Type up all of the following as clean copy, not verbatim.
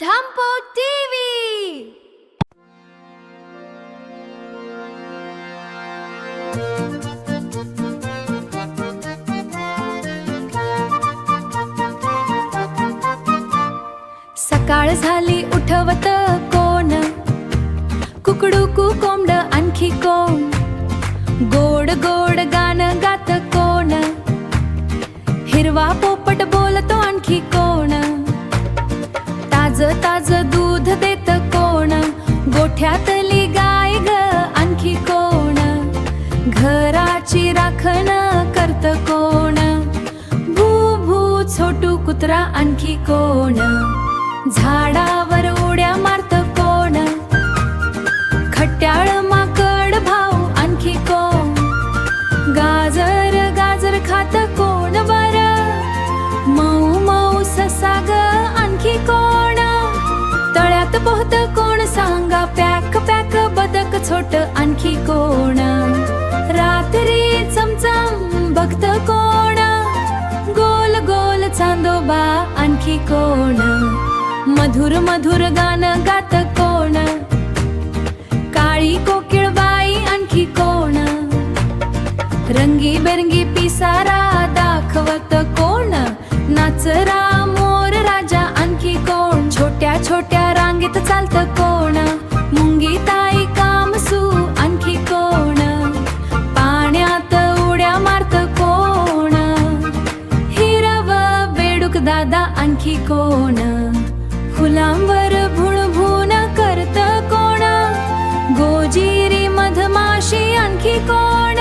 धामपो TV. सकाळ झाली उठवत कोण, कुकडुकू कोंबड आणखी कोण, गोड गोड गाणं गात कोण, हिरवा पोपट बोलतो आणखी कोण, ताज ताज दूध देत कोण, गोठ्यातली गाय ग आणखी कोण, घराची राखण करत कोण, भू भू छोटू कुत्रा आणखी कोण, झाडावर उड्या मारत कोण, खट्याळ माकड भाऊ आणखी कोण, गाजर गाजर खात कोण बर, मऊ मऊ ससा ग आणखी कोण, तळ्यात पोहत कोण सांगा, पॅक पॅक बदक छोट आणखी कोण, रात्री चमचम बघत कोण, गोल गोल चांदोबा आणखी कोण, मधुर मधुर गाणं गात कोण, काळी कोकिळ बाई आणखी कोण, रंगीबेरंगी पिसारा दाखवत कोण, नाचरा मोर राजा आणखी कोण, छोट्या छोट्या रांगेत चालत कोण, मुंगी ताई कामसू आणखी कोण, पाण्यात उड्या मारत कोण, हिरव बेडूक दादा आणखी कोण, फुलांवर भुणभुण करत कोण, गोजिरी मधमाशी आणखी कोण,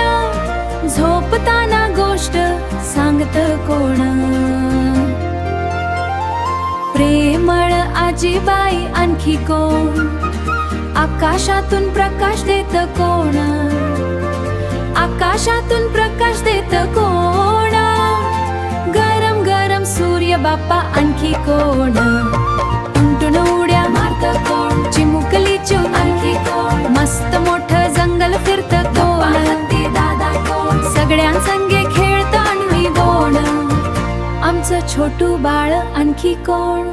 झोपताना गोष्ट सांगत कोण, प्रेमळ आजीबाई आणखी कोण, आकाशातून प्रकाश देत कोण, आकाशातून प्रकाश देत कोण, गरम गरम सूर्य बाप्पा आणखी कोण, उंटून उड्या मारत कोण, चिमुकली चिव आणखी कोण, मस्त मोठं जंगल फिरत कोण, हत्ती दादा कोण, सगळ्यांसंगे खेळत आणवी गोण, आमचं छोटू बाळ आणखी कोण.